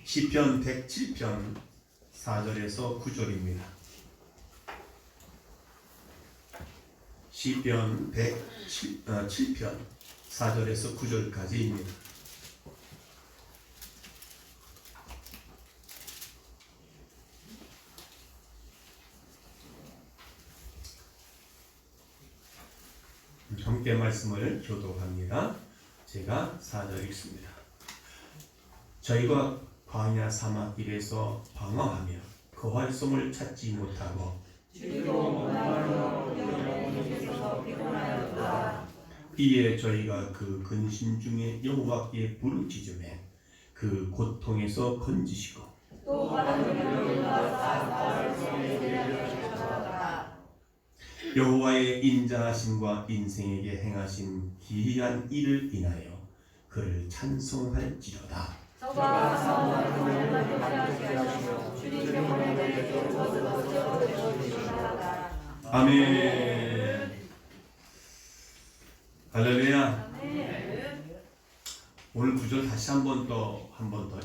시편 107편 4절에서 9절입니다. 시편 107편 4절에서 9절까지입니다. 함께 말씀을 교독합니다. 제가 4절 읽습니다. 저희가 광야 사막 길에서 방황하며 그 활성을 찾지 못하고 이에 저희가 그 근심 중에 여호와께 부르짖으매 그 고통에서 건지시고 또 여호와의 인자하심과 인생에게 행하신 기이한 일을 인하여 그를 찬송할지로다. 아멘. 할렐루야. 오늘 구절 다시 한 번 더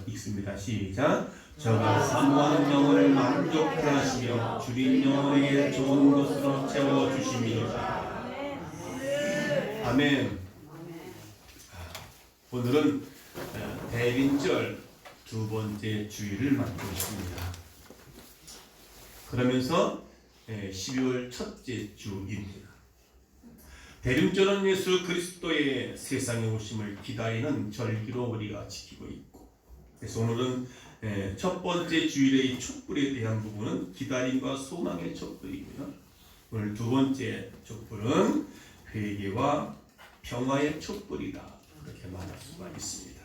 읽습니다. 시작. 저가 사모하는 영혼을 만족케 하시며 주린 영혼에게 좋은 것으로 채워 주심이로다. 아멘. 오늘은 대림절 두 번째 주일을 맞고 있습니다. 그러면서 12월 첫째 주입니다. 대림절은 예수 그리스도의 세상에 오심을 기다리는 절기로 우리가 지키고 있고, 그래서 오늘은 첫 번째 주일의 촛불에 대한 부분은 기다림과 소망의 촛불이고요. 오늘 두 번째 촛불은 회개와 평화의 촛불이다. 그렇게 말할 수가 있습니다.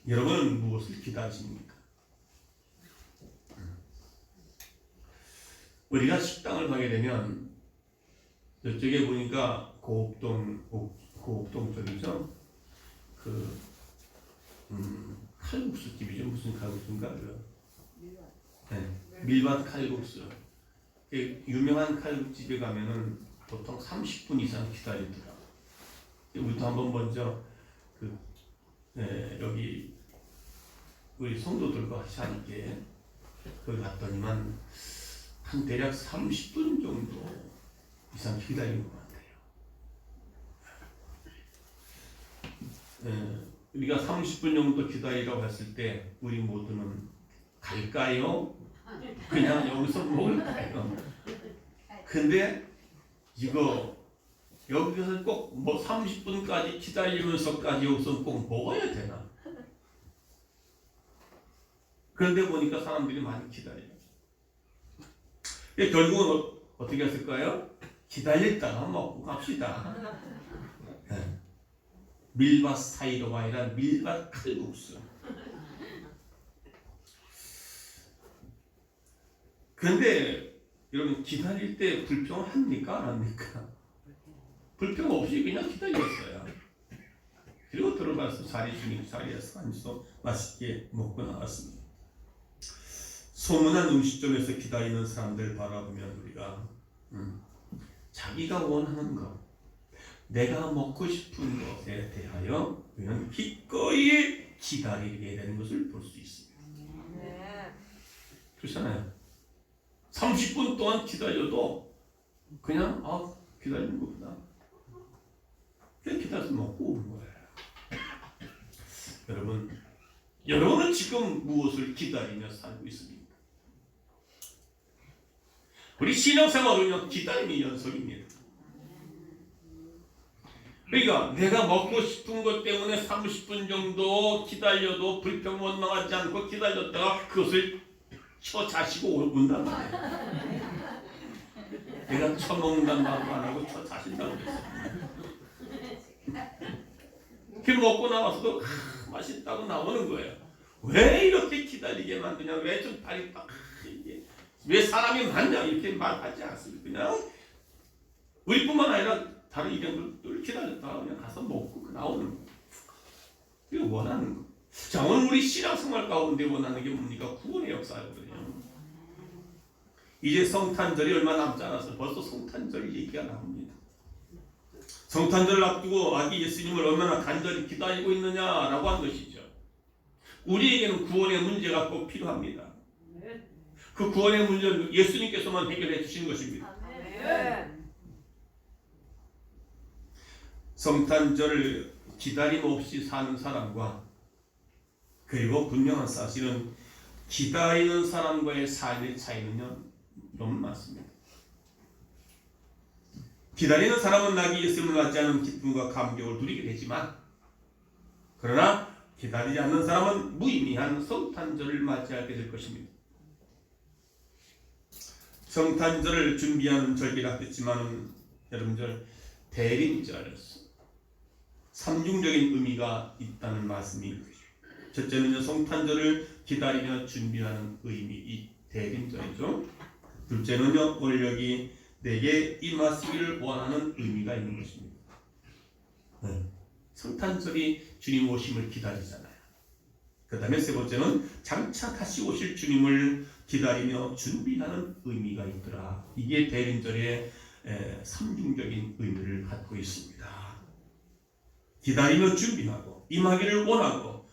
여러분은 무엇을 기다리십니까? 우리가 식당을 가게 되면 이쪽에 보니까 고옥동 쪽이죠. 칼국수집이죠. 무슨 칼국수인가요? 밀밭 칼국수. 유명한 칼국집에 가면은 보통 30분 이상 기다리더라고요. 우리도 한번 먼저 여기 우리 성도들과 같이 함께 거기 갔더니만 한 대략 30분 정도 이상 기다린 것 같아요. 우리가 30분 정도 기다리라고 했을 때 우리 모두는 갈까요? 그냥 여기서 먹을까요? 근데 이거 여기서 꼭 뭐 30분까지 기다리면서까지 여기서 꼭 먹어야 되나? 그런데 보니까 사람들이 많이 기다려요. 결국은 어떻게 했을까요? 기다렸다가 먹고 갑시다. 밀밭 사이로가 아니라 밀밭 칼국수. 그런데 여러분 기다릴 때 불평을 합니까? 안 합니까? 불평 없이 그냥 기다렸어요. 그리고 들어가서 자리에서 앉아서 맛있게 먹고 나왔습니다. 소문난 음식점에서 기다리는 사람들 바라보면 우리가 자기가 원하는 것, 내가 먹고 싶은 것에 대하여 우리는 기꺼이 기다리게 되는 것을 볼 수 있습니다. 그렇잖아요. 30분 동안 기다려도 그냥 기다리는 거구나. 그냥 기다려서 먹고 오는 거예요. 여러분은 지금 무엇을 기다리며 살고 있습니까? 우리 신앙생활은요, 기다림의 연속입니다. 그러니까 내가 먹고 싶은 것 때문에 30분 정도 기다려도 불평 원망하지 않고 기다렸다가 그것을 쳐자시고 온단 말이에요. 내가 쳐먹는다는 말도 안 하고 쳐자신다고 그랬어요. 그 먹고 나와서도 맛있다고 나오는 거예요. 왜 이렇게 기다리게 만드냐? 왜 좀 다리 왜 사람이 많냐? 이렇게 말하지 않습니다. 그냥 우리뿐만 아니라 다른 이름들 기다렸다가 그냥 가서 먹고 나오는 거예요. 그게 원하는 거. 자, 오늘 우리 신앙생활 가운데 원하는 게 뭡니까? 구원의 역사거든요. 이제 성탄절이 얼마 남지 않아서 벌써 성탄절 얘기가 나옵니다. 성탄절을 앞두고 아기 예수님을 얼마나 간절히 기다리고 있느냐라고 하는 것이죠. 우리에게는 구원의 문제가 꼭 필요합니다. 그 구원의 문제는 예수님께서만 해결해 주신 것입니다. 성탄절을 기다림 없이 사는 사람과 그리고 분명한 사실은 기다리는 사람과의 삶의 차이는요 너무 많습니다. 기다리는 사람은 아기 예수님을 맞지 않은 기쁨과 감격을 누리게 되지만 그러나 기다리지 않는 사람은 무의미한 성탄절을 맞이하게 될 것입니다. 성탄절을 준비하는 절기라 했지만 여러분들 대림절 삼중적인 의미가 있다는 말씀입니다. 첫째는요 성탄절을 기다리며 준비하는 의미 이 대림절이죠. 둘째는요 오늘 여기 내게 임하시기를 원하는 의미가 있는 것입니다. 성탄절이 주님 오심을 기다리잖아요. 그 다음에 세 번째는 장차 다시 오실 주님을 기다리며 준비하는 의미가 있더라. 이게 대림절의 삼중적인 의미를 갖고 있습니다. 기다리며 준비하고 임하기를 원하고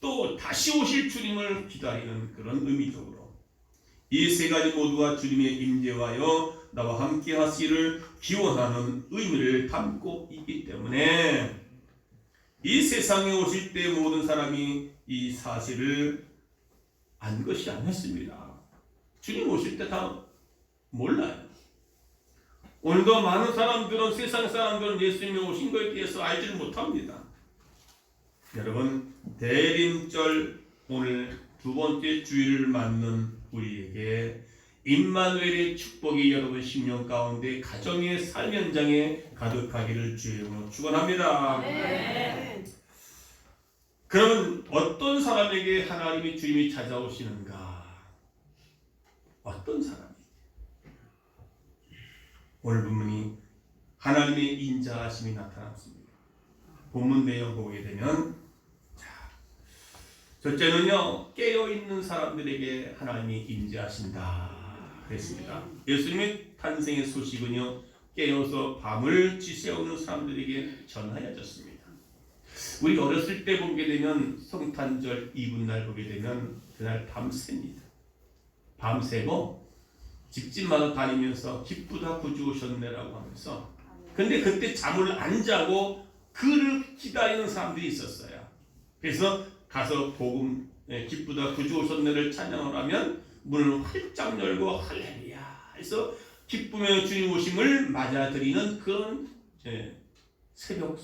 또 다시 오실 주님을 기다리는 그런 의미적으로 이 세 가지 모두가 주님의 임재와여 나와 함께 하시기를 기원하는 의미를 담고 있기 때문에 이 세상에 오실 때 모든 사람이 이 사실을 안 것이 아니었습니다. 주님 오실 때 다 몰라요. 오늘도 많은 사람들은 세상 사람들은 예수님이 오신 것에 대해서 알지를 못합니다. 여러분 대림절 오늘 두 번째 주일을 맞는 우리에게 임마누엘의 축복이 여러분 심령 가운데 가정의 삶 현장에 가득하기를 주의 이름으로 축원합니다. 네. 그러면 어떤 사람에게 하나님의 주님이 찾아오시는가? 어떤 사람이? 오늘 본문이 하나님의 인자하심이 나타났습니다. 본문 내용 보게 되면 첫째는요 깨어있는 사람들에게 하나님이 인자하신다 그랬습니다. 예수님의 탄생의 소식은요 깨어서 밤을 지새우는 사람들에게 전하여졌습니다. 우리 어렸을 때 보게 되면 성탄절 이브날 보게 되면 그날 밤새입니다. 밤새고 집집마다 다니면서 기쁘다 구주 오셨네라고 하면서 근데 그때 잠을 안 자고 그를 기다리는 사람들이 있었어요. 그래서 가서 복음 기쁘다 구주 오셨네를 찬양을 하면 문을 활짝 열고 할렐루야 해서 기쁨의 주님 오심을 맞아들이는 그런 새벽.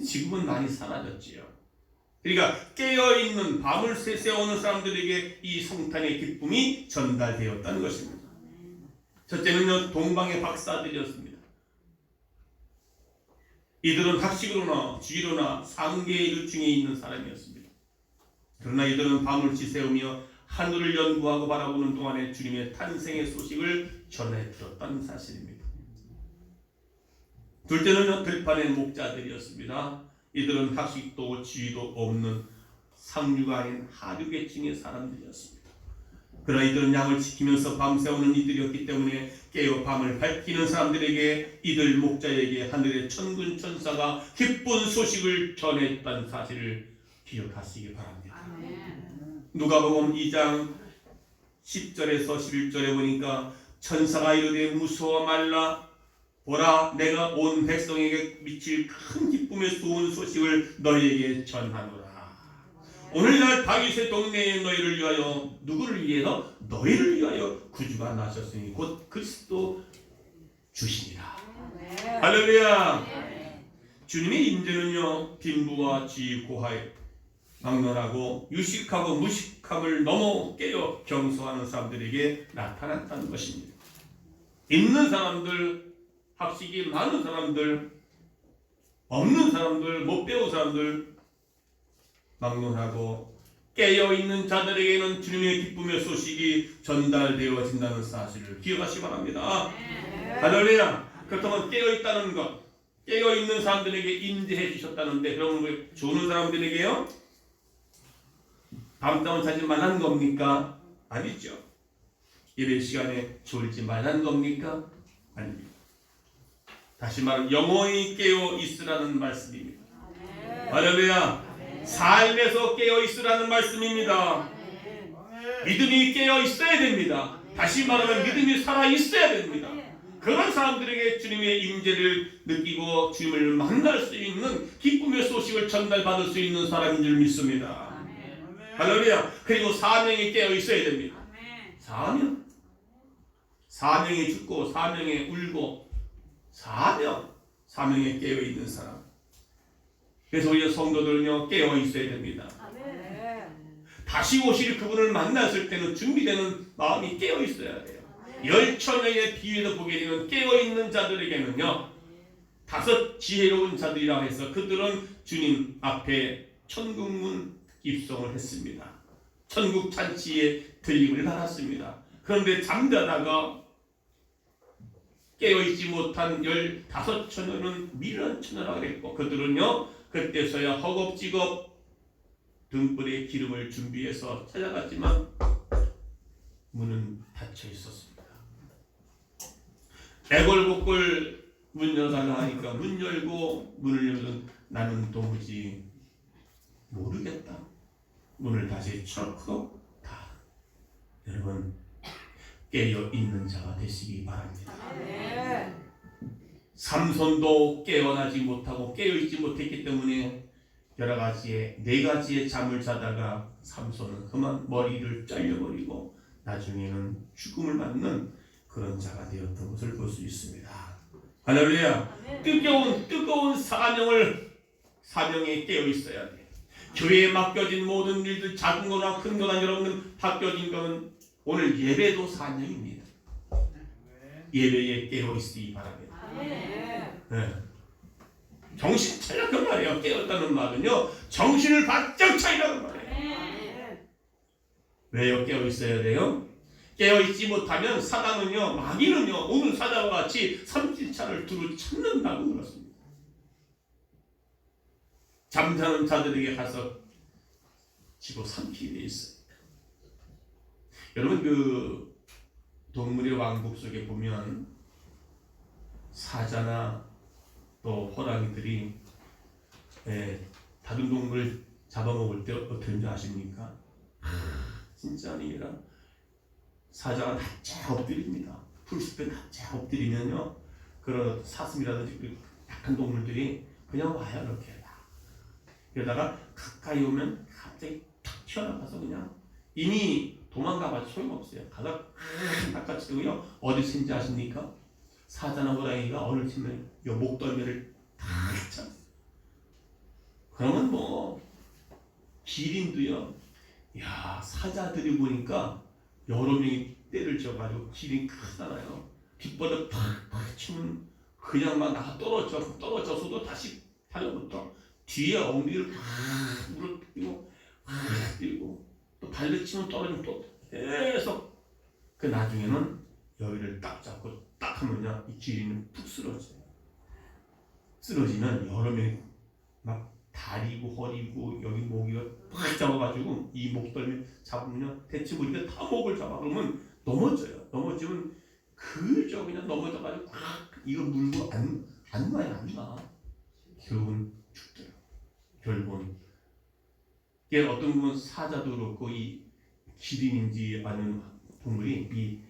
지금은 많이 사라졌지요. 그러니까 깨어있는 밤을 새새우는 사람들에게 이 성탄의 기쁨이 전달되었다는 것입니다. 첫째는요 동방의 박사들이었습니다. 이들은 학식으로나 주의로나 상계의 일중에 있는 사람이었습니다. 그러나 이들은 밤을 지새우며 하늘을 연구하고 바라보는 동안에 주님의 탄생의 소식을 전해 들었다는 사실입니다. 둘째는 들판의 목자들이었습니다. 이들은 학식도 지위도 없는 상류가 아닌 하류계층의 사람들이었습니다. 그러나 이들은 양을 지키면서 밤새우는 이들이었기 때문에 깨어 밤을 밝히는 사람들에게 이들 목자에게 하늘의 천군 천사가 기쁜 소식을 전했다는 사실을 기억하시기 바랍니다. 누가복음 2장 10절에서 11절에 보니까 천사가 이르되 무서워 말라 보라 내가 온 백성에게 미칠 큰 기쁨의 좋은 소식을 너희에게 전하노라. 오늘날 다윗의 동네에 너희를 위하여 누구를 위해서? 너희를 위하여 구주가 나셨으니 곧 그리스도 주시니라. 할렐루야. 주님의 임재는요 빈부와 지위 고하에 막론하고 유식하고 무식함을 넘어 깨어 경소하는 사람들에게 나타났다는 것입니다. 있는 사람들, 학식이 많은 사람들, 없는 사람들, 못 배운 사람들, 막론하고 깨어있는 자들에게는 주님의 기쁨의 소식이 전달되어진다는 사실을 기억하시기 바랍니다. 할렐루야. 그렇다면 깨어있다는 것, 깨어있는 사람들에게 임재해 주셨다는데 그러면 왜 조는 사람들에게요? 밤잠을 자지 말란 겁니까? 아니죠. 예배 시간에 졸지 말란 겁니까? 아닙니다. 다시 말하면 영원히 깨어 있으라는 말씀입니다. 할렐루야. 삶에서 깨어 있으라는 말씀입니다. 믿음이 깨어 있어야 됩니다. 다시 말하면 믿음이 살아 있어야 됩니다. 그런 사람들에게 주님의 임재를 느끼고 주님을 만날 수 있는 기쁨의 소식을 전달받을 수 있는 사람인 줄 믿습니다. 할렐루야. 그리고 사명이 깨어 있어야 됩니다. 사명이 죽고 사명에 울고 사명에 깨어 있는 사람. 그래서 우리 성도들은요 깨어 있어야 됩니다. 다시 오실 그분을 만났을 때는 준비되는 마음이 깨어 있어야 돼요. 열처녀의 비유에서 보게 되면 깨어 있는 자들에게는요 5 지혜로운 자들이라고 해서 그들은 주님 앞에 천국문 입성을 했습니다. 천국 잔치에 들림을 받았습니다. 그런데 잠자다가 깨어있지 못한 15처녀는 미련한 처녀라고 했고 그들은요 그때서야 허겁지겁 등불에 기름을 준비해서 찾아갔지만 문은 닫혀 있었습니다. 애걸복걸 문 열어달라 하니까 문 열고 문을 열면 나는 도무지 모르겠다. 문을 다시 쳐놓고 다. 여러분 깨어 있는 자가 되시기 바랍니다. 삼손도 깨어나지 못하고 깨어있지 못했기 때문에 여러 가지의 4가지의 잠을 자다가 삼손은 그만 머리를 잘려버리고 나중에는 죽음을 맞는 그런 자가 되었던 것을 볼 수 있습니다. 할렐루야. 뜨거운 사명에 깨어 있어야 돼. 교회에 맡겨진 모든 일들 작은 거나 큰 거나 여러분 맡겨진 것은 오늘 예배도 사명입니다. 예배에 깨어 있으기 바랍니다. 네. 정신 차려 그 말이에요. 깨었다는 말은요 정신을 바짝 차리라는 말이에요. 왜요? 깨어 있어야 돼요? 깨어 있지 못하면 사단은요 마귀는요 오늘 사자와 같이 삼킬차를 두루 찾는다고 그렇습니다. 잠자는 자들에게 가서 집어 삼키게 돼 있어요. 여러분 그 동물의 왕국 속에 보면 사자나 또 호랑이들이 다른 동물을 잡아먹을 때 어떻게 아십니까? 진짜 아니라 사자가 낮게 엎드립니다. 풀숲에 낮게 엎드리면요 그런 사슴이라든지 그 약한 동물들이 그냥 와요. 이렇게 그러다가 가까이 오면 갑자기 탁 튀어나가서 그냥 이미 도망가봐도 소용없어요. 가서 닦아치고요 어디 친지 아십니까? 사자나 호랑이가 어느 치면 요 목덜미를 탁 차. 그러면 뭐 기린도요. 야 사자들이 보니까 여러 명이 때를 지어가지고 기린 크잖아요. 뒷바닥 팍팍 치면 그냥 막 나가 떨어져서도 다시 달려붙어. 뒤에 엉덩이를 팍 물어뜯고 뛰고 또 발로 치면 떨어지면 또 계속 그 나중에는 여기를 딱 잡고 딱 하면요 이 기린은 푹 쓰러져요. 쓰러지면 여러 명이 막 다리고 허리고 여기 목이가 팍 잡아가지고 이 목덜미 잡으면요 대체 우리가 다 목을 잡아 그러면 넘어져요. 넘어지면 그저 그냥 넘어져가지고 팍 이거 물고 안 나. 결국은 죽더라고요. 결국은 이게 어떤 분은 사자도 그렇고 이 기린인지 아니면 동물이 이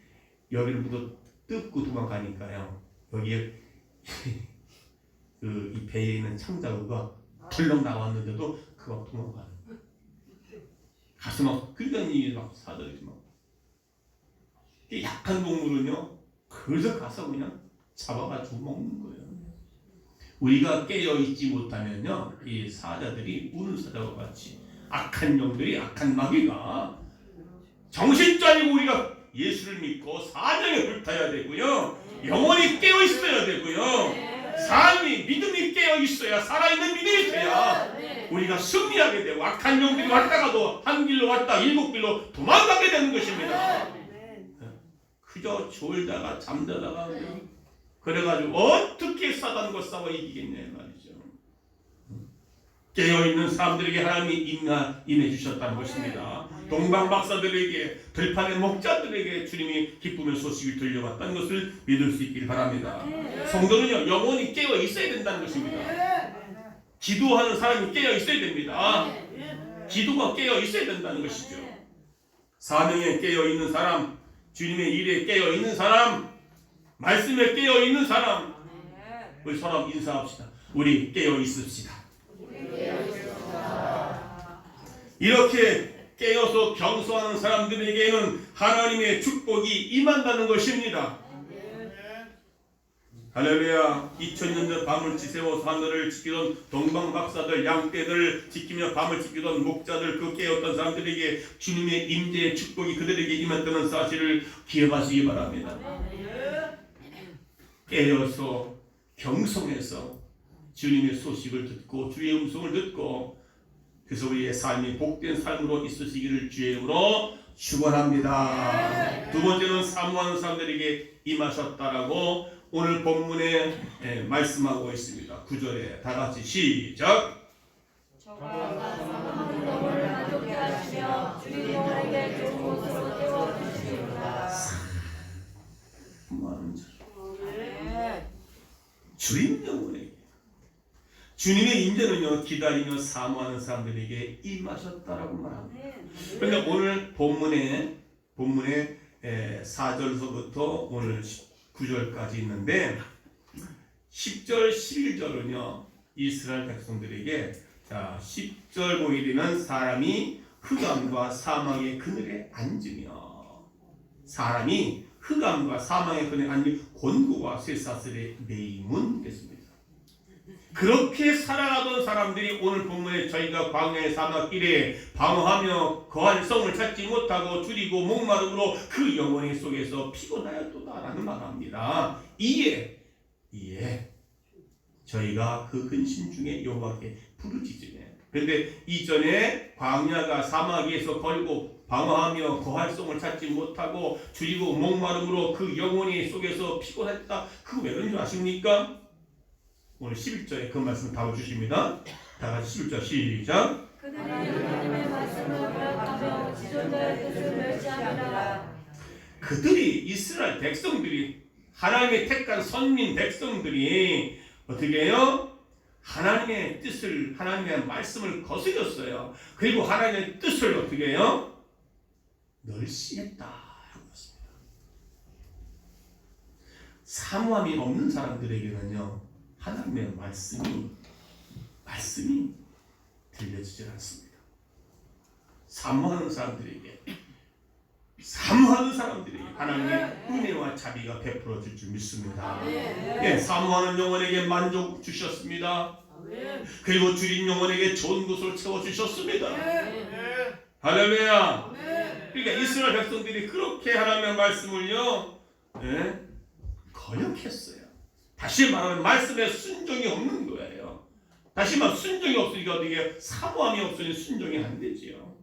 여기를 묻어 뜯고 도망가니까요. 여기에 그 이 배에 있는 창자구가 덜렁 나왔는데도 그거 도망가요. 가서 막 끌더니 막 사자들이 막 약한 동물은요. 그래서 가서 그냥 잡아가지고 먹는 거예요. 우리가 깨어 있지 못하면요, 이 사자들이 우는 사자와 같이 악한 영들이 악한 마귀가 정신 차리고 우리가 예수를 믿고 사명에 불타야 되고요, 영원히 깨어 있어야 되고요, 삶이 믿음이 깨어 있어야 살아있는 믿음이 돼야 우리가 승리하게 되고 악한 영들이 왔다가도 한 길로 왔다 7길로 도망가게 되는 것입니다. 그저 졸다가 잠자다가 그래가지고 어떻게 사단과 싸워 이기겠냐 말이죠. 깨어있는 사람들에게 하나님이 임해 주셨다는 것입니다. 동방 박사들에게, 들판의 목자들에게 주님이 기쁨의 소식을 들려왔다는 것을 믿을 수 있기를 바랍니다. 성도는요, 영혼이 깨어 있어야 된다는 것입니다. 기도하는 사람이 깨어 있어야 됩니다. 기도가 깨어 있어야 된다는 것이죠. 사명에 깨어 있는 사람, 주님의 일에 깨어 있는 사람, 말씀에 깨어 있는 사람, 우리 서로 인사합시다. 우리 깨어 있읍시다. 이렇게 깨어서 경수하는 사람들에게는 하나님의 축복이 임한다는 것입니다. 할렐루야. 2000년 전 밤을 지새워서 하늘을 지키던 동방 박사들, 양떼들 지키며 밤을 지키던 목자들, 그 깨었던 사람들에게 주님의 임재의 축복이 그들에게 임한다는 사실을 기억하시기 바랍니다. 깨어서 경성해서 주님의 소식을 듣고 주의 음성을 듣고 그래서 우리의 삶이 복된 삶으로 있으시기를 주의 이름으로 축원합니다. 두 번째는 사모하는 사람들에게 임하셨다라고 오늘 본문에 말씀하고 있습니다. 9절에 다 같이 시작. 저가 사모하는 영혼을 만족케 하시며 주님 영혼에게 좋은 곳으로 태워주시리로다. 사모하는 자. 주님 영혼에게 주님의 임재는요 기다리며 사모하는 사람들에게 임하셨다라고 말합니다. 그러니까 오늘 본문에 4절서부터 오늘 9절까지 있는데 10절 11절은요 이스라엘 백성들에게 자 10절 보게 되면 사람이 흑암과 사망의 그늘에 앉으며 사람이 흑암과 사망의 그늘에 앉으며 곤고와 쇠사슬에 매임은 됐습니다. 그렇게 살아가던 사람들이 오늘 본문에 저희가 광야의 사막길에 방황하며 거할 성을 찾지 못하고 줄이고 목마름으로 그 영혼의 속에서 피곤하였도다라는 말합니다. 이에 저희가 그 근심 중에 여호와께 부르짖으며 그런데 이전에 광야가 사막에서 걸고 방황하며 거할 성을 찾지 못하고 줄이고 목마름으로 그 영혼의 속에서 피곤했다. 그거 왜 그런 줄 아십니까? 오늘 11절에 그 말씀 담아주십니다. 다 같이 11절 시작. 그들이 하나님의 말씀을 거역하며 지존자의 뜻을 멸시하니라. 그들이 이스라엘 백성들이 하나님의 택한 선민 백성들이 어떻게 해요? 하나님의 뜻을 하나님의 말씀을 거스렸어요. 그리고 하나님의 뜻을 어떻게 해요? 멸시했다. 사모함이 없는 사람들에게는요 하나님의 말씀이 들려지질 않습니다. 사모하는 사람들에게 하나님의 은혜와 자비가 베풀어질 줄 믿습니다. 예, 사모하는 영혼에게 만족 주셨습니다. 그리고 줄인 영혼에게 좋은 것으로 채워주셨습니다. 할렐루야. 그러니까 이스라엘 백성들이 그렇게 하나님의 말씀을요 거역했어요. 다시 말하면 말씀에 순종이 없는 거예요. 다시 말하면 순종이 없으니까 어떻게 사모함이 없으니 순종이 안 되지요.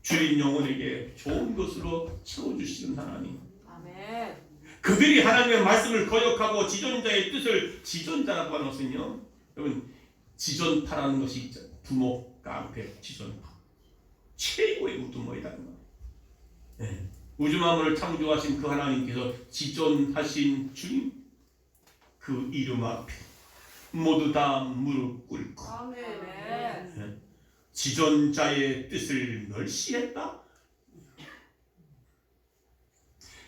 주인 영혼에게 좋은 것으로 채워주시는 하나님. 아멘. 그들이 하나님의 말씀을 거역하고 지존자의 뜻을 지존자라고 하는 것은요. 여러분 지존파라는 것이 있죠. 두목, 깡패, 지존파. 최고의 우두머리라는 거예요. 네. 우주 만물을 창조하신 그 하나님께서 지존하신 주님 그 이름 앞에 모두 다 무릎 꿇고 아멘. 지존자의 뜻을 멸시했다.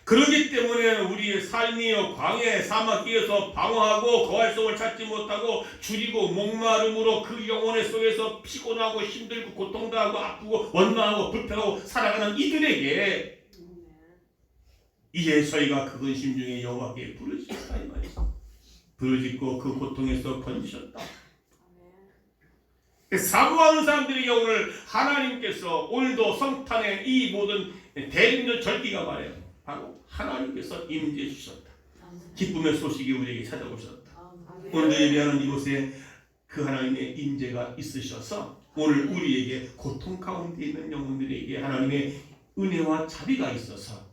그렇기 때문에 우리의 삶이요 광야의 사막길에서 방황하고 거할 성을 찾지 못하고 줄이고 목마름으로 그 영혼의 속에서 피곤하고 힘들고 고통당하고 아프고 원망하고 불평하고 살아가는 이들에게 이제 저희가 그 근심 중에 여호와께 부르짖었다 이 말이죠. 부르짖고 그 고통에서 건지셨다. 사모하는 사람들에게 오늘 하나님께서 오늘도 성탄의 이 모든 대림절 절기가 말해요. 바로 하나님께서 임재해 주셨다. 기쁨의 소식이 우리에게 찾아오셨다. 오늘도 예배하는 이곳에 그 하나님의 임재가 있으셔서 오늘 우리에게 고통 가운데 있는 영혼들에게 하나님의 은혜와 자비가 있어서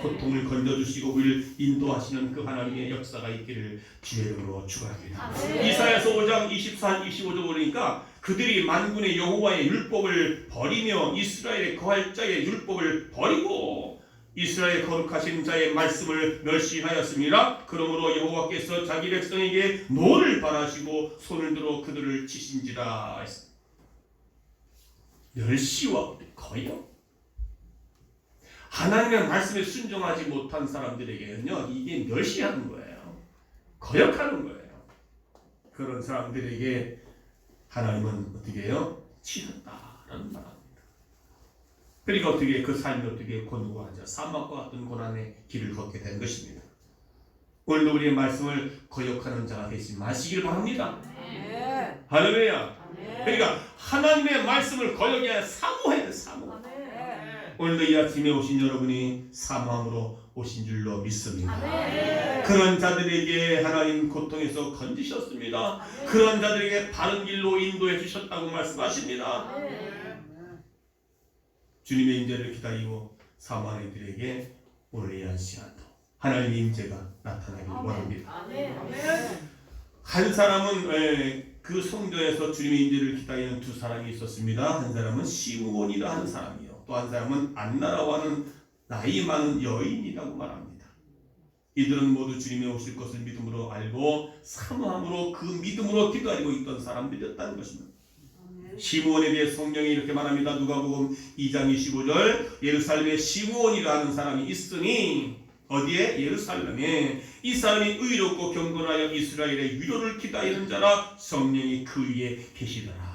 고통을 건져주시고 우리를 인도하시는 그 하나님의 역사가 있기를 주의 이름으로 축원합니다. 이사야서 5장 24, 25절 보니까 그들이 만군의 여호와의 율법을 버리며 이스라엘의 거할 자의 율법을 버리고 이스라엘 거룩하신 자의 말씀을 멸시하였습니다. 그러므로 여호와께서 자기 백성에게 노를 발하시고 손을 들어 그들을 치신지라. 멸시와 거역. 하나님의 말씀에 순종하지 못한 사람들에게는요, 이게 멸시하는 거예요. 거역하는 거예요. 그런 사람들에게 하나님은 어떻게 해요? 치셨다라는 말합니다. 그러니까 어떻게 그 삶이 어떻게 곤고하죠? 사막과 같은 고난의 길을 걷게 된 것입니다. 오늘도 우리의 말씀을 거역하는 자가 되지 마시길 바랍니다. 아멘. 할렐루야. 아멘. 그러니까 하나님의 말씀을 거역해야 사모해야 돼. 사모. 아멘. 오늘도 이 아침에 오신 여러분이 사모함으로 오신 줄로 믿습니다. 아멘. 그런 자들에게 하나님 고통에서 건지셨습니다. 그런 자들에게 바른 길로 인도해 주셨다고 말씀하십니다. 아멘. 주님의 임재를 기다리고 사모하는 이들에게 오늘 이 시간도 하나님의 임재가 나타나길 원합니다. 아멘. 한 사람은 그 성전에서 주님의 임재를 기다리는 두 사람이 있었습니다. 한 사람은 시므온이라 하는 사람이요, 또 한 사람은 안나라고 하는 나이 많은 여인이라고 말합니다. 이들은 모두 주님의 오실 것을 믿음으로 알고 사모함으로 그 믿음으로 기다리고 있던 사람들이었다는 것입니다. 시므온에 대해 성경이 이렇게 말합니다. 누가복음 2장 25절, 예루살렘에 시므온이라 하는 사람이 있으니, 어디에? 예루살렘에. 이 사람이 의롭고 경건하여 이스라엘의 위로를 기다리는 자라, 성령이 그 위에 계시더라.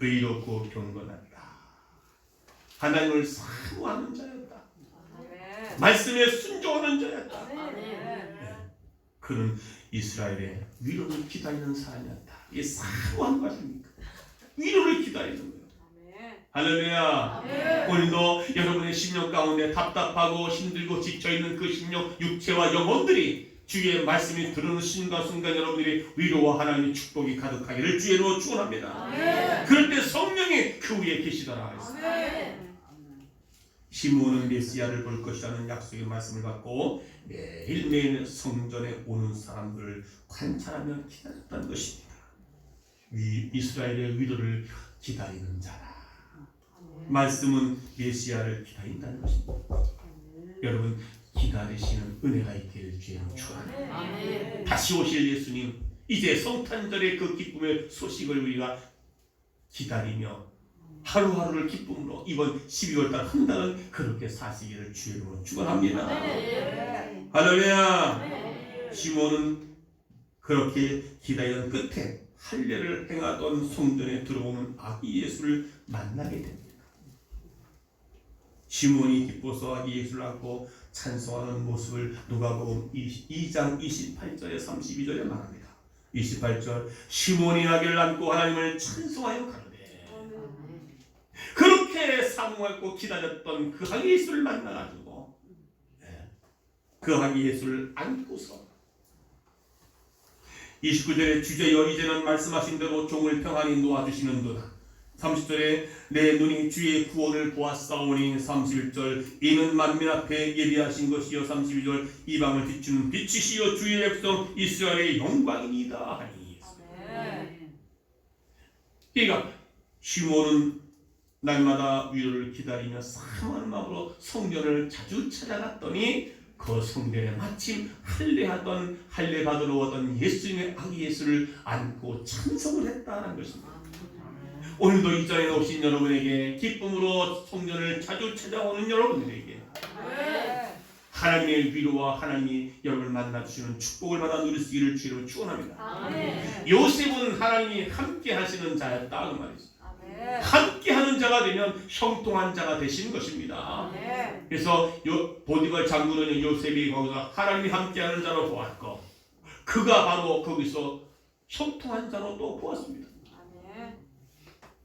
의롭고 경건하다. 하나님을 사모하는 자였다. 말씀에 순종하는 자였다. 그는 이스라엘의 위로를 기다리는 사람이었다. 이게 사모한 것입니까? 위로를 기다리는 거예요. 할렐루야. 오늘도 여러분의 심령 가운데 답답하고 힘들고 지쳐있는 그 심령, 육체와 영혼들이 주의 말씀이 들어오는 순간 여러분들이 위로와 하나님의 축복이 가득하기를 주의 이름으로 축원합니다. 그럴 때 성령이 그 위에 계시더라. 시므온은 메시아를 볼 것이라는 약속의 말씀을 받고 매일매일 성전에 오는 사람들을 관찰하며 기다렸다는 것입니다. 이스라엘의 위로를 기다리는 자라. 말씀은 메시아를 기다린다는 것입니다. 여러분, 기다리시는 은혜가 있기를 주의로 축원합니다. 다시 오실 예수님, 이제 성탄절의 그 기쁨의 소식을 우리가 기다리며 하루하루를 기쁨으로 이번 12월달 한 달은 그렇게 사시기를 주의로 축원합니다. 할렐루야. 시몬은 그렇게 기다리던 끝에 할례를 행하던 성전에 들어오는 아기 예수를 만나게 됩니다. 시몬이 기뻐서 아기 예수를 안고 찬송하는 모습을 누가복음 2장 28절에 32절에 말합니다. 28절, 시몬이 아기를 안고 하나님을 찬송하여 가로되. 그렇게 사모하고 기다렸던 그 아기 예수를 만나가지고 그 아기 예수를 안고서 29절에 주제여 이제는 말씀하신 대로 종을 평안히 놓아주시는도다. 30절에 내 눈이 주의 구원을 보았사오니. 31절 이는 만민 앞에 예비하신 것이요. 32절 이방을 비추는 빛이시여 주의 백성 이스라엘의 영광이니이다 하니. 그러니까 시몬은 날마다 위로를 기다리며 사모하는 마음으로 성전을 자주 찾아갔더니 그 성전에 마침 할례 받으러 오던 예수님의 아기 예수를 안고 찬송을 했다는 것입니다. 오늘도 이 자리에 오신 여러분에게 기쁨으로 성전을 자주 찾아오는 여러분들에게 하나님의 위로와 하나님이 여러분을 만나주시는 축복을 받아 누리시기를 주로 축원합니다. 요셉은 하나님이 함께 하시는 자였다 그 말이죠. 함께 하는 자가 되면 형통한 자가 되시는 것입니다. 그래서 보디발 장군은 요셉이 거기서 하나님이 함께하는 자로 보았고 그가 바로 거기서 형통한 자로 또 보았습니다.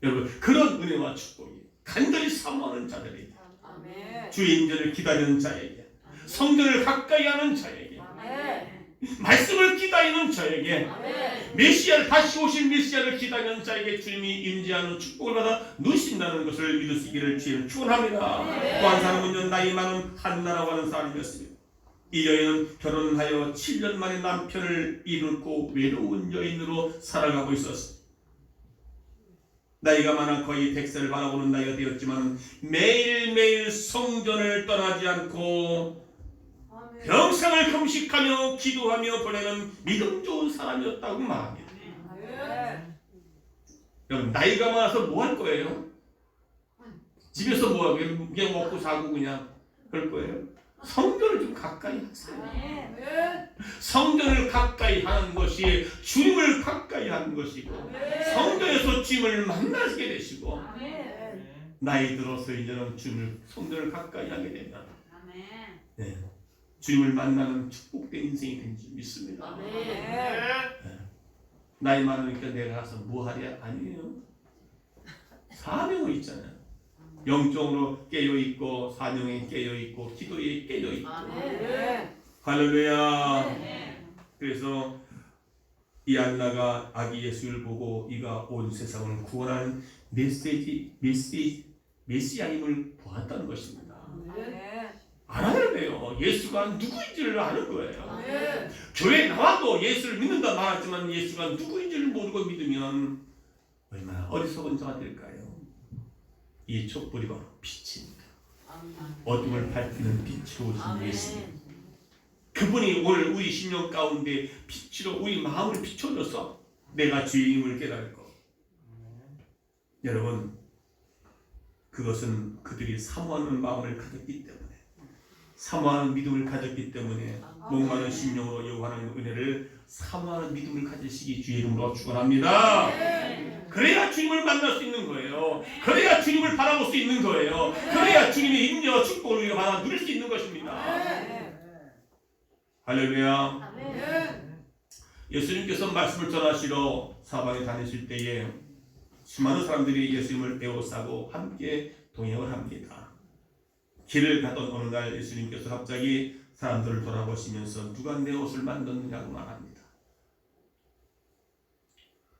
여러분, 그런 은혜와 축복이 간절히 사모하는 자들에게, 주의 임재를 기다리는 자에게, 성전을 가까이 하는 자에게, 말씀을 기다리는 자에게, 메시아를 다시 오실 메시아를 기다리는 자에게 주님이 임재하는 축복을 받아 누신다는 것을 믿으시기를 주의를 축원합니다. 또 한 사람은요, 나이 많은 한나라고 하는 사람이었습니다. 이 여인은 결혼하여 7년 만에 남편을 잃고 외로운 여인으로 살아가고 있었습니다. 나이가 많아 거의 100세를 바라보는 나이가 되었지만 매일매일 성전을 떠나지 않고 평생을 금식하며 기도하며 보내는 믿음 좋은 사람이었다고 말합니다. 여러분, 나이가 많아서 뭐 할 거예요? 집에서 뭐 하고 그냥 먹고 자고 그냥 그럴 거예요? 성전을 좀 가까이 하세요. 성전을 가까이 하는 것이 주님을 가까이 하는 것이고 성전에서 주님을 만나게 되시고 나이 들어서 이제는 주님을 성전을 가까이 하게 되면 주님을 만나는 축복된 인생이 된 줄 믿습니다. 나이 많으니까 내가 가서 뭐 하랴? 아니에요. 사명이 있잖아요. 영적으로 깨어있고 사명에 깨어있고 기도에 깨어있고 할렐루야. 그래서 이 안나가 아기 예수를 보고 이가 온 세상을 구원하는 메시아임을 보았다는 것입니다. 알아야 돼요. 예수가 누구인지를 아는 거예요. 교회에 나와도 예수를 믿는다 말하지만 예수가 누구인지를 모르고 믿으면 얼마나 어리석은 자가 될까요? 이 촛불이 바로 빛입니다. 어둠을 밝히는 빛으로 오신 예수님. 그분이 오늘 우리 심령 가운데 빛으로 우리 마음을 비춰줘서 내가 주인임을 깨달을 것. 여러분, 그것은 그들이 사모하는 마음을 가졌기 때문에, 사모하는 믿음을 가졌기 때문에 목마른 심령으로 여호와의 은혜를 사모하는 믿음을 가지시기 주의 이름으로 축원합니다. 그래야 주님을 만날 수 있는 거예요. 그래야 주님을 바라볼 수 있는 거예요. 그래야 주님의 인내와 축복을 우리가 받아 누릴 수 있는 것입니다. 할렐루야. 예수님께서 말씀을 전하시러 사방에 다니실 때에 수많은 사람들이 예수님을 에워싸고 함께 동행을 합니다. 길을 가던 어느 날 예수님께서 갑자기 사람들을 돌아보시면서 누가 내 옷을 만졌느냐고 말합니다.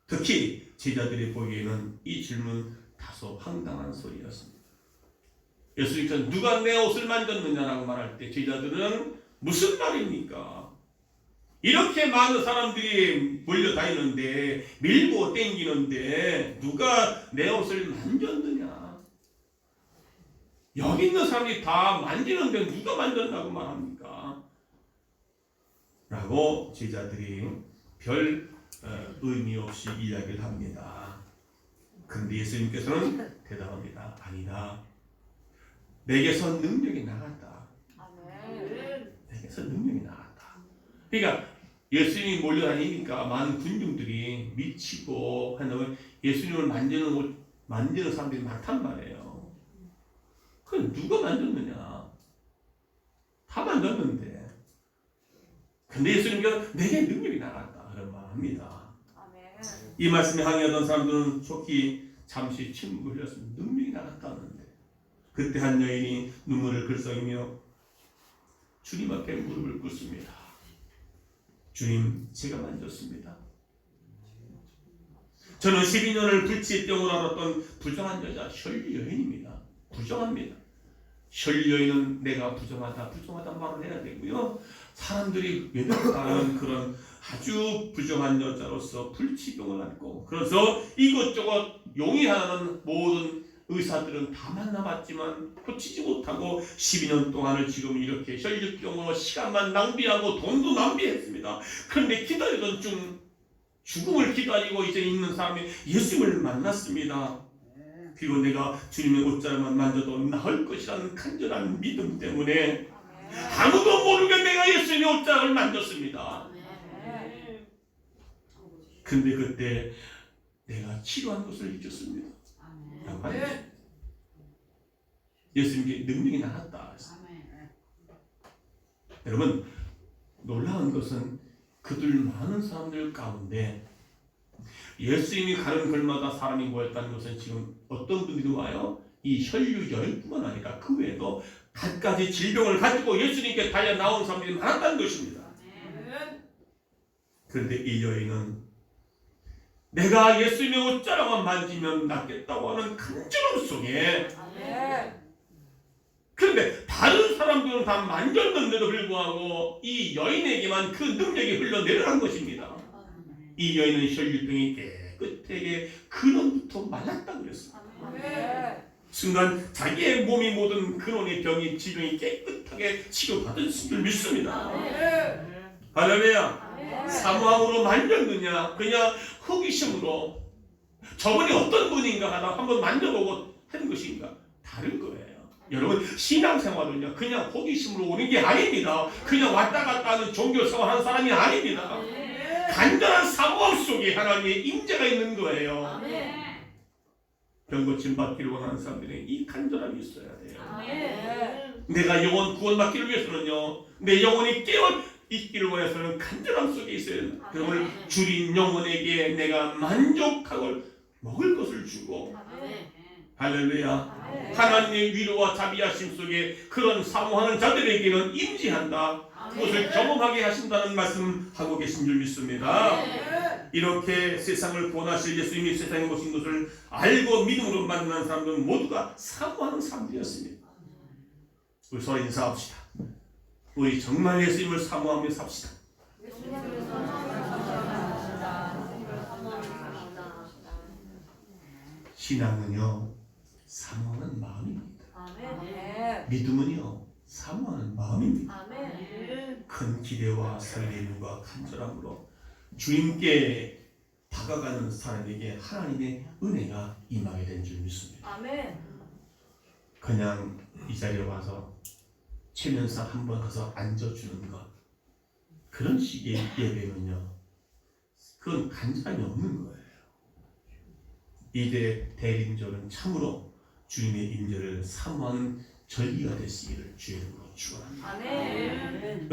특히 제자들이 보기에는 이 질문 다소 황당한 소리였습니다. 예수님께서 누가 내 옷을 만졌느냐라고 말할 때 제자들은 무슨 말입니까? 이렇게 많은 사람들이 몰려다니는데 밀고 땡기는데 누가 내 옷을 만졌느냐? 여기 있는 사람이 다 만지는데 누가 만졌다고 말합니까? 라고 제자들이 별 의미 없이 이야기를 합니다. 그런데 예수님께서는 대답합니다. 아니다. 내게서 능력이 나갔다. 내게서 능력이 나갔다. 그러니까 예수님이 몰려다니니까 많은 군중들이 미치고 한다면 예수님을 만지는 사람들이 많단 말이에요. 그럼 누가 만졌느냐? 다 만졌는데. 근데 예수님께서 내게 능력이 나갔다. 그런 말 합니다. 이 말씀에 항의하던 사람들은 속히 잠시 침묵을 흘렸습니다. 능력이 나갔다는데. 그때 한 여인이 눈물을 글썽이며 주님 앞에 무릎을 꿇습니다. 주님, 제가 만졌습니다. 저는 12년을 불치병으로 앓았던 부정한 여자 셜리 여인입니다. 부정합니다. 셜리 여인은 내가 부정하다 말을 해야 되고요. 사람들이 외면하는 그런 아주 부정한 여자로서 불치병을 앓고 그래서 이것저것 용이하는 모든 의사들은 다 만나봤지만 고치지 못하고 12년 동안을 지금 이렇게 혈류병으로 시간만 낭비하고 돈도 낭비했습니다. 그런데 기다리던 중 죽음을 기다리고 이제 있는 사람이 예수님을 만났습니다. 그리고 내가 주님의 옷자락만 만져도 나을 것이라는 간절한 믿음 때문에 아무도 모르게 내가 예수님의 옷자락을 만졌습니다. 근데 그때 내가 치료한 것을 잊었습니다. 예수님께 능력이 나갔다. 여러분, 놀라운 것은 그들 많은 사람들 가운데 예수님이 가는 걸마다 사람이 모였다는 것은 지금 어떤 분들이 와요? 이 혈류 여인뿐만 아니라 그 외에도 갖가지 질병을 가지고 예수님께 달려 나온 사람들이 많았다는 것입니다. 그런데 이 여인은 내가 예수님의 옷자락만 만지면 낫겠다고 하는 간절함 속에 그런데 다른 사람 사람들은 다 만졌는데도 불구하고 이 여인에게만 그 능력이 흘러내려간 것입니다. 이 여인은 혈류병이 깨끗하게 근원부터 말랐다고 그랬어요. 순간 자기의 몸이 모든 근원의 병이 질병이 깨끗하게 치료받은 줄 믿습니다. 할렐루야. 사모함으로 만졌느냐 그냥 호기심으로 저분이 어떤 분인가 하다 한번 만져보고 하는 것인가 다른 거예요. 여러분 신앙생활은요 그냥 호기심으로 오는 게 아닙니다. 그냥 왔다 갔다 하는 종교생활 하는 사람이 아닙니다. 간절한 사모함 속에 하나님의 임재가 있는 거예요. 병고침 받기를 원하는 사람들은 이 간절함이 있어야 돼요. 내가 영혼 구원받기를 위해서는요 내 영혼이 깨어 있기를 원해서는 간절함 속에 있어야 된다. 그러면 줄인 영혼에게 내가 만족하고 먹을 것을 주고 할렐루야. 하나님의 위로와 자비하심 속에 그런 사모하는 자들에게는 임재한다. 그것을 경험하게 하신다는 말씀하고 계신 줄 믿습니다. 이렇게 세상을 구원하실 예수님이 세상에 오신 것을 알고 믿음으로 만난 사람들은 모두가 사모하는 사람들이었습니다. 우리 서로 인사합시다. 우리 정말 예수님을 사모하며 삽시다. 신앙은요 사모하는 마음입니다. 믿음은요 사모하는 마음입니다. 큰 기대와 설렘과 간절함으로 주님께 다가가는 사람에게 하나님의 은혜가 임하게 된 줄 믿습니다. 그냥 이 자리에 와서 최면상 한번 가서 앉아주는 것 그런 식의 예배는요 그건 간절함이 없는 거예요. 이제 대림절은 참으로 주님의 임재를 사모하는 절기가 되시기를 주의 이름으로 축원합니다.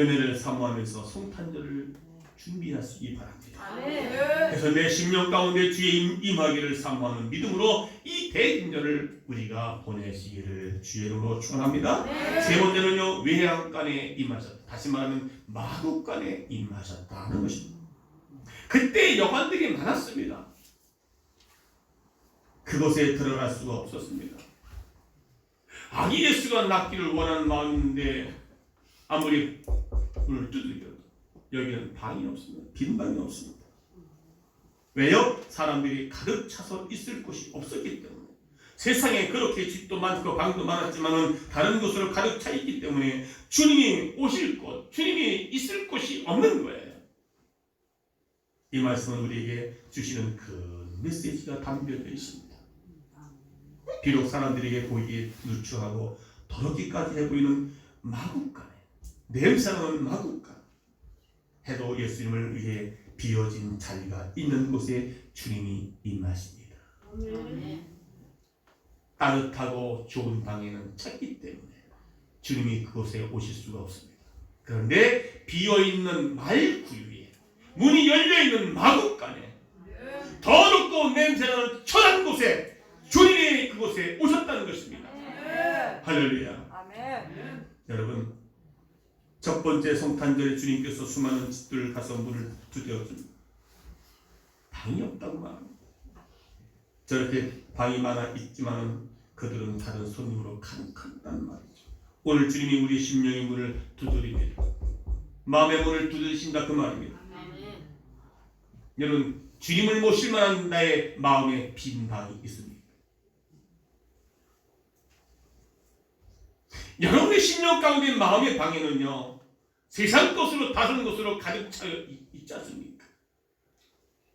은혜를 사모하면서 성탄절을 준비하시기 바랍니다. 그래서 내 심령 가운데 주의 임하기를 사모하는 믿음으로 이 대림절을 우리가 보내시기를 주의 이름으로 축원합니다. 세 번째는요 외양간에 임하셨다. 다시 말하면 마국간에 임하셨다는 것입니다. 그때 여관들이 많았습니다. 그곳에 들어갈 수가 없었습니다. 아기 예수가 낳기를 원하는 마음인데 아무리 문을 두들겨도 여기는 방이 없습니다. 빈 방이 없습니다. 왜요? 사람들이 가득 차서 있을 곳이 없었기 때문에. 세상에 그렇게 집도 많고 방도 많았지만 다른 곳으로 가득 차 있기 때문에 주님이 오실 곳, 주님이 있을 곳이 없는 거예요. 이 말씀은 우리에게 주시는 그 메시지가 담겨져 있습니다. 비록 사람들에게 보이기에 누추하고 더럽기까지 해 보이는 마국간에 냄새나는 마국간 해도 예수님을 위해 비어진 자리가 있는 곳에 주님이 임하십니다. 따뜻하고 좋은 방에는 찼기 때문에 주님이 그곳에 오실 수가 없습니다. 그런데 비어있는 말구유에 문이 열려있는 마국간에 더럽고 냄새나는 천한 곳에 주님이 그곳에 오셨다는 것입니다. 할렐루야. 여러분 첫 번째 성탄절에 주님께서 수많은 집들을 가서 문을 두드렸습니다. 방이 없다고 말합니다. 저렇게 방이 많아 있지만 그들은 다른 손님으로 가득하다는 말이죠. 오늘 주님이 우리 심령의 문을 두드립니다. 마음의 문을 두드리신다 그 말입니다. 여러분 주님을 모실 만한 나의 마음에 빈 방이 있습니다. 여러분의 심령 가운데 마음의 방에는요 세상 것으로 다른 것으로 가득 차 있지 않습니까?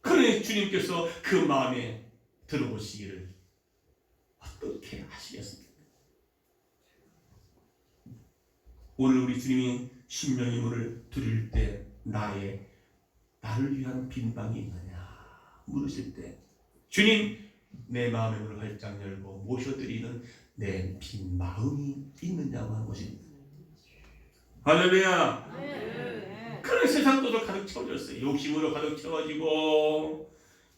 그러니 주님께서 그 마음에 들어오시기를 어떻게 하시겠습니까? 오늘 우리 주님이 심령의 문을 두드릴 때 나를 위한 빈 방이 있느냐 물으실 때 주님 내 마음의 문을 활짝 열고 모셔드리는 내 빈 마음이 있느냐고 하는 것입니다. 할렐루야. 그런 세상 것으로 가득 채워졌어요. 욕심으로 가득 채워지고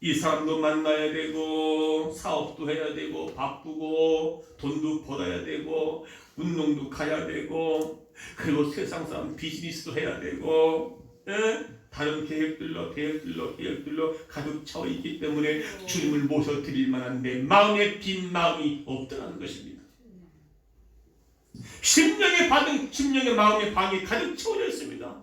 이 사람도 만나야 되고 사업도 해야 되고 바쁘고 돈도 벌어야 되고 운동도 가야 되고 그리고 세상 사람 비즈니스도 해야 되고 다른 계획들로 가득 차고 있기 때문에 주님을 모셔드릴 만한 내 마음의 빈 마음이 없더라는 것입니다. 심령의 마음의 방이 가득 채워져 있습니다.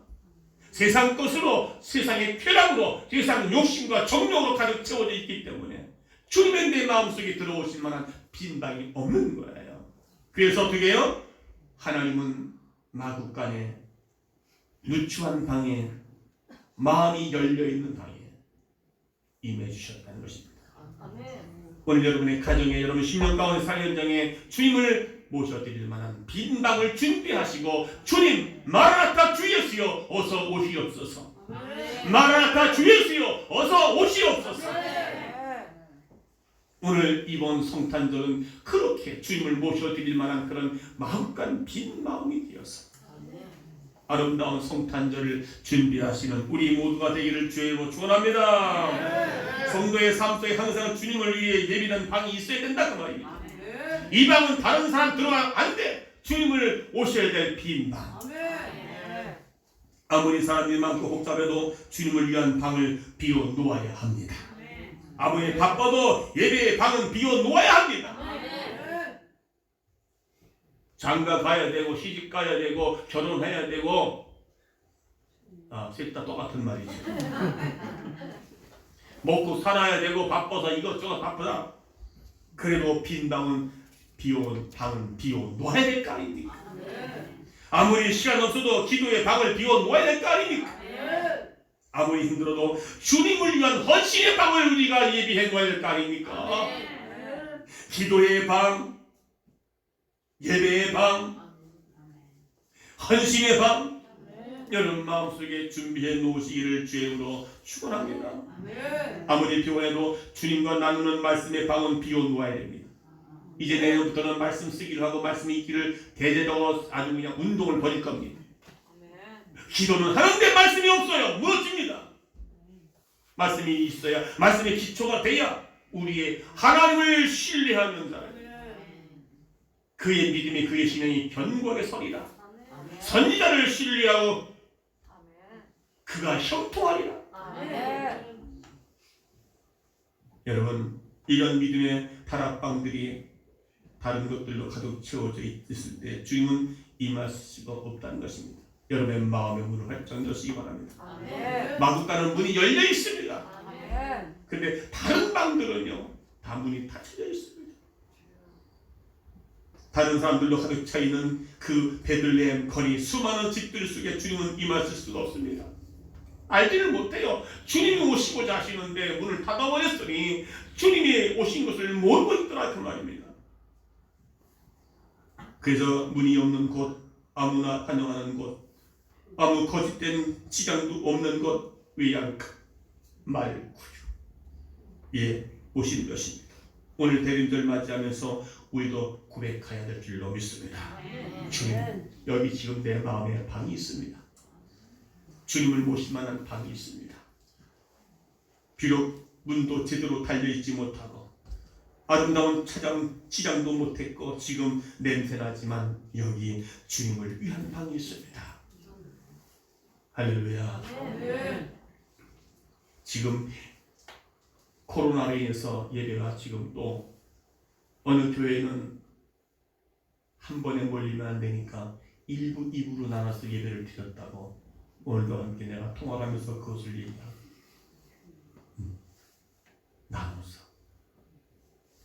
세상 것으로, 세상의 쾌락으로, 세상 욕심과 정욕으로 가득 채워져 있기 때문에 주님의 내 마음속에 들어오실 만한 빈 방이 없는 거예요. 그래서 어떻게 해요? 하나님은 마구간에 누추한 방에, 마음이 열려있는 방에 임해 주셨다는 것입니다. 오늘 여러분의 가정에, 여러분 심령 가운데 사는 현장에 주님을 모셔드릴 만한 빈 방을 준비하시고, 주님 마라나타 주 예수여 어서 오시옵소서. 마라나타 주 예수여 어서 오시옵소서. 오늘 이번 성탄절은 그렇게 주님을 모셔드릴 만한 그런 마음간 빈 마음이 되어서 아름다운 성탄절을 준비하시는 우리 모두가 되기를 주의 이름으로 축원합니다. 성도의 삶 속에 항상 주님을 위해 예비된 방이 있어야 된다 그 말입니다. 이 방은 다른 사람 들어가면 안 돼. 주님을 오셔야 될 빈 방. 아무리 사람이 많고 복잡해도 주님을 위한 방을 비워 놓아야 합니다. 아무리 바빠도 예배의 방은 비워 놓아야 합니다. 장가 가야 되고, 시집 가야 되고, 결혼해야 되고, 셋 다 똑같은 말이죠. 먹고 살아야 되고, 바빠서 이것저것 바쁘다. 그래도 빈 방은 비워 놓아야 될 거 아닙니까? 아무리 시간 없어도 기도의 방을 비워 놓아야 될 거 아닙니까? 아무리 힘들어도 주님을 위한 헌신의 방을 우리가 예비해 놓아야 될 거 아닙니까? 기도의 방, 예배의 방, 헌신의 방, 여러분 마음속에 준비해 놓으시기를 주의 이름으로 축원합니다. 아무리 피곤해도 주님과 나누는 말씀의 방은 비워 놓아야 됩니다. 이제 내일부터는 말씀 쓰기를 하고 말씀 읽기를 대대적으로 아주 그냥 운동을 벌일 겁니다. 기도는 하는데 말씀이 없어요. 무너집니다. 말씀이 있어야, 말씀의 기초가 돼야 우리의 하나님을 신뢰하는 사람, 그의 믿음이, 그의 신앙이 견고하게 서리라. 선지자를 신뢰하고 그가 형통하리라. 여러분, 이런 믿음의 다락방들이 다른 것들로 가득 채워져 있을 때 주님은 임할 수가 없다는 것입니다. 여러분의 마음의 문을 활짝 여시기 바랍니다. 마구간은 문이 열려 있습니다. 근데 다른 방들은요, 다 문이 닫혀져 있습니다. 다른 사람들로 가득 차 있는 그 베들레헴 거리 수많은 집들 속에 주님은 임하실 수가 없습니다. 알지를 못해요. 주님이 오시고자 하시는데 문을 닫아버렸으니 주님이 오신 것을 모르고 있더라 그 말입니다. 그래서 문이 없는 곳, 아무나 환영하는 곳, 아무 거짓된 지장도 없는 곳, 외양간, 말구유에 오신 것입니다. 오늘 대림절 맞이하면서 우리도 고백해야 될 줄로 믿습니다. 주님, 여기 지금 내 마음에 방이 있습니다. 주님을 모실 만한 방이 있습니다. 비록 문도 제대로 달려있지 못하고 아름다운 지장도 못했고 지금 냄새나지만 여기 주님을 위한 방이 있습니다. 할렐루야. 지금 코로나로 인해서 예배가 지금 또 어느 교회는 한 번에 몰리면 안 되니까 1부, 2부로 나눠서 예배를 드렸다고 오늘도 함께 내가 통화하면서 그것을 얘기하고 나눠서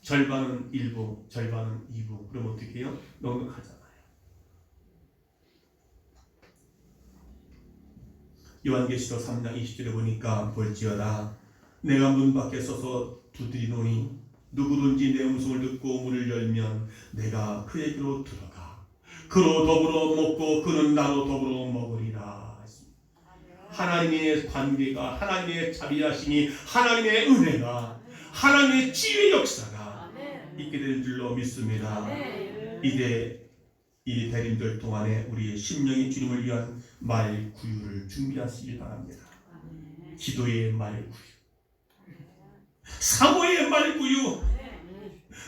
절반은 1부, 절반은 2부. 그럼 어떻게 해요? 넉넉하잖아요. 요한계시록 3장 20절에 보니까 볼지어다 내가 문 밖에 서서 두드리노니 누구든지 내 음성을 듣고 문을 열면 내가 그에게로 들어가 그로 더불어 먹고 그는 나로 더불어 먹으리라. 하나님의 관계가, 하나님의 자비하심이, 하나님의 은혜가, 하나님의 지혜의 역사가 있게 될 줄로 믿습니다. 이제 이 대림절 동안에 우리의 심령이 주님을 위한 말구유를 준비하시기 바랍니다. 기도의 말구유, 사모의 말구유,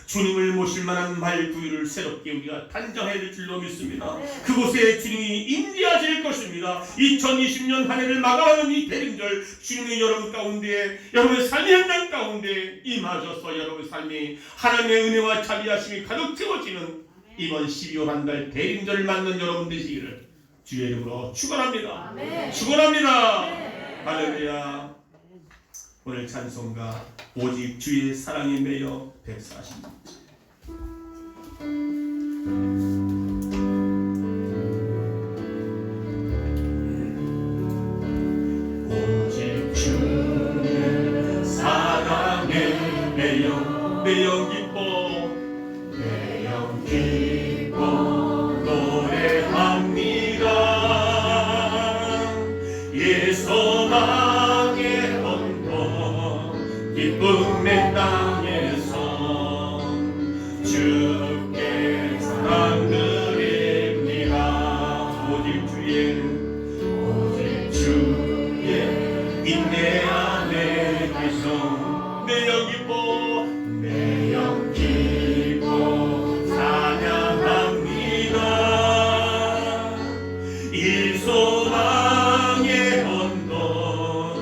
주님을 모실 만한 말구유를 새롭게 우리가 단장해야 될 줄로 믿습니다. 그곳에 주님이 임재하실 것입니다. 2020년 한 해를 마감하는 이 대림절 주님이 여러분 가운데, 여러분의 삶의 현장 가운데 임하셔서 여러분의 삶이 하나님의 은혜와 자비하심이 가득 채워지는 이번 12월 한 달 대림절을 맞는 여러분 되시기를 주의 이름으로 축원합니다. 아멘. 축원합니다. 네. 할렐루야. 오늘 찬송가 오직 주의 사랑에 매여 140절. 오직 주의 사랑에 매여 기뻐 매여 기뻐 노래합니다. 예소망의 언덕 기쁨의 땅에서 주께 사랑 드립니다. 오직 주의 인내 안에 계셔 매여 기뻐 찬양합니다. 일소망의 언덕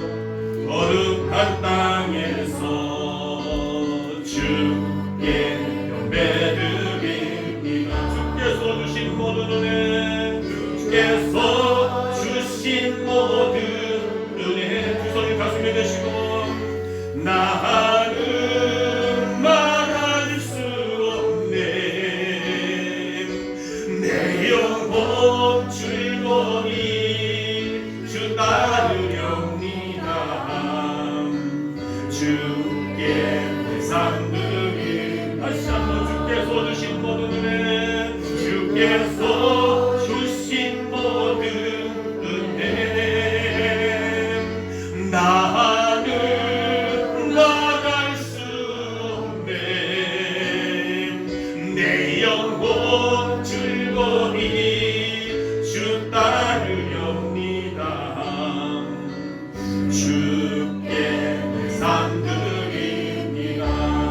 거룩한 땅에서 주께 경배드립니다. 주께서 주신 모든 은혜 주께서 주신 모든 은혜 두 손을 가슴에 대시고 나는 말할 수 없네 내 영혼 즐거이 주 따르렵니다. 주께 내 삶들이 다시 한번 주께서 주신 모든 은혜 주께서 주신 모든 은혜 나는 말할 수 없네 내 영혼 즐거이 주 따르렵니다. 주께 내 삶드립니다.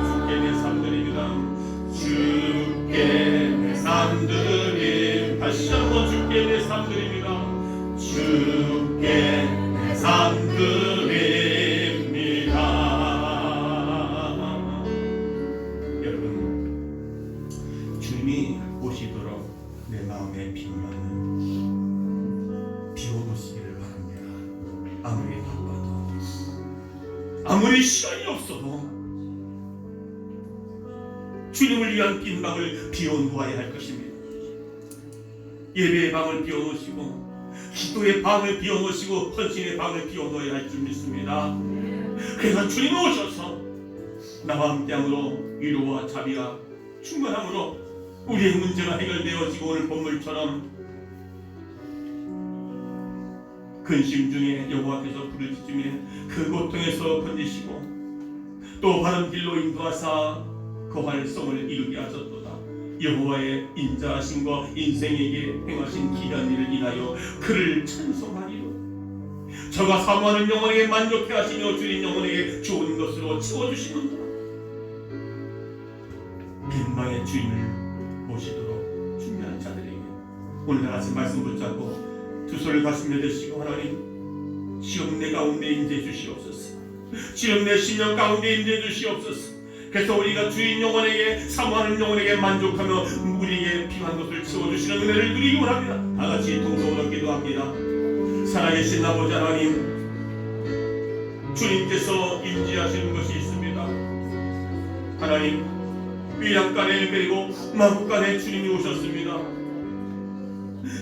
주께 내 삶드립니다. 주께 내 삶드립니다. 다시 한번 주께 내 삶드립니다. 주께 내 삶드립니다. 여러분 주님이 오시도록 내 마음의 빈면을 비워놓으시기를 바랍니다. 아무리 바빠도 아무리 시간이 없어도 주님을 위한 빈 방을 비워놓아야 할 것입니다. 예배의 방을 비워놓으시고 기도의 방을 비워놓으시고 헌신의 방을 비워놓아야 할 줄 믿습니다. 그래서 주님 오셔서 나와 함께함으로 위로와 자비와 충만함으로 우리의 문제가 해결되어지고 오늘 본물처럼 근심 중에 여호와께서 부르짖으며 그 고통에서 건지시고 또 바른 길로 인도하사 거할 성을 이루게 하셨도다. 여호와의 인자하심과 인생에게 행하신 기이한 일을 인하여 그를 찬송하리로. 저가 사모하는 영혼에게 만족해 하시며 주인 영혼에게 좋은 것으로 채워주시는도다. 빈방의 주인을 모시도록 준비한 자들에게 오늘 같이 말씀 붙잡고 두 손을 가슴에 대시고 하나님 시험 내 가운데 임재해 주시옵소서. 시험 내 심령 가운데 임재해 주시옵소서. 그래서 우리가 주인 영혼에게 사모하는 영혼에게 만족하며 우리에게 필요한 것을 채워주시는 은혜를 누리기 원합니다. 다같이 동성으로 기도합니다. 살아계신 아버지 하나님, 주님께서 임재하시는 것이 있습니다. 하나님, 위양간에 그리고 마국간에 주님이 오셨습니다.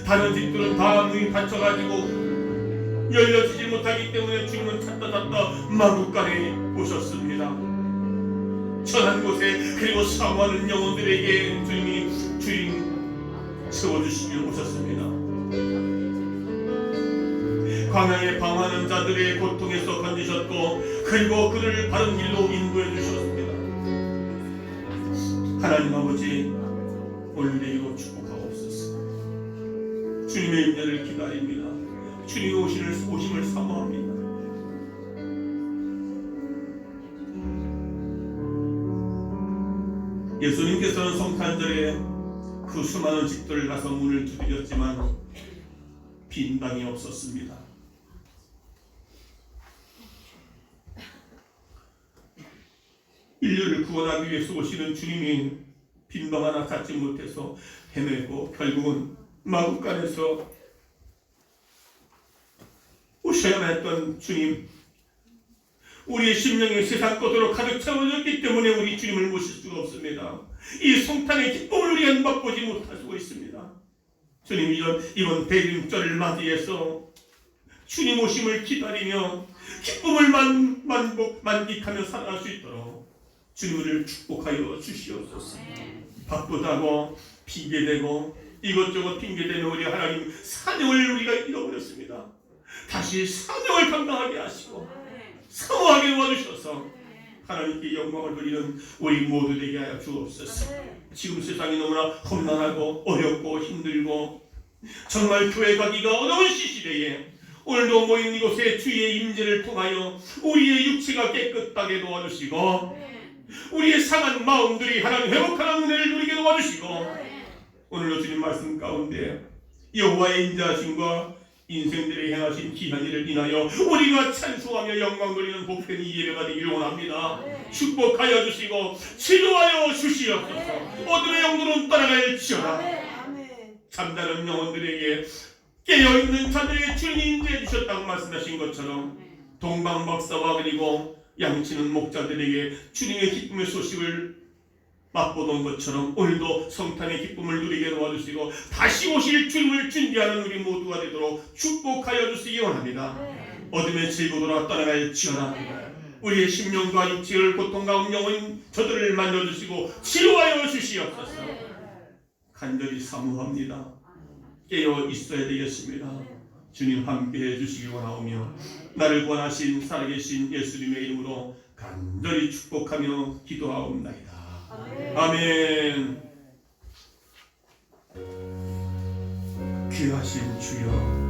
다른 집들은 다 문이 닫혀가지고 열려지지 못하기 때문에 주님은 찾다 마국간에 오셨습니다. 천한 곳에 그리고 사모하는 영혼들에게 주님이 주인 채워주시며 오셨습니다. 광야에 방황하는 자들의 고통에서 건지셨고 그리고 그를 바른 길로 인도해 주셨습니다. 하나님 아버지, 오늘 내기로 축복하옵소서. 주님의 임재를 기다립니다. 주님의 오심을 사모합니다. 예수님께서는 성탄절에 그 수많은 집들을 가서 문을 두드렸지만 빈 방이 없었습니다. 인류를 구원하기 위해서 오시는 주님이 빈방 하나 갖지 못해서 헤매고 결국은 마구간에서 오셔야만 했던 주님, 우리의 심령이 세상 것으로 가득 채워졌기 때문에 우리 주님을 모실 수가 없습니다. 이 성탄의 기쁨을 우리가 맛보지 못하고 있습니다. 주님, 이번 대림절을 맞이해서 주님 오심을 기다리며 기쁨을 만끽하며 살아갈 수 있도록 주님을 축복하여 주시옵소서. 바쁘다고 핑계대고 이것저것 핑계대며 우리 하나님 사명을 우리가 잃어버렸습니다. 다시 사명을 감당하게 하시고 사모하게 도와주셔서 하나님께 영광을 돌리는 우리 모두 되게 하여 주옵소서. 지금 세상이 너무나 험난하고 어렵고 힘들고 정말 교회 가기가 어려운 시시대에 오늘도 모인 이곳에 주의 임재를 통하여 우리의 육체가 깨끗하게 도와주시고 우리의 상한 마음들이 하나님 회복하는 은혜를 누리게 도와주시고 오늘도 주님 말씀 가운데 여호와의 인자하심과 인생들이 행하신 귀한 일을 인하여 우리가 찬송하며 영광 돌리는 복된 이 예배가 되기를 원합니다. 축복하여 주시고 치료하여 주시옵소서. 어둠의 영들은 떠나갈지어다. 잠자는 영혼들에게 깨어있는 자들에게 주님이 인도해 주셨다고 말씀하신 것처럼 동방박사와 그리고 양치는 목자들에게 주님의 기쁨의 소식을 맛보던 것처럼 오늘도 성탄의 기쁨을 누리게 도와주시고 다시 오실 주님을 준비하는 우리 모두가 되도록 축복하여 주시기 원합니다. 어둠의 질고도라 떠나갈지어다. 우리의 심령과 육체를 고통 가운데 영혼 저들을 만져주시고 치료하여 주시옵소서. 간절히 사모합니다. 깨어 있어야 되겠습니다. 주님 함께해 주시기 원하오며 나를 구원하신 살아계신 예수님의 이름으로 간절히 축복하며 기도하옵나이다. 아멘. 귀하신 주여,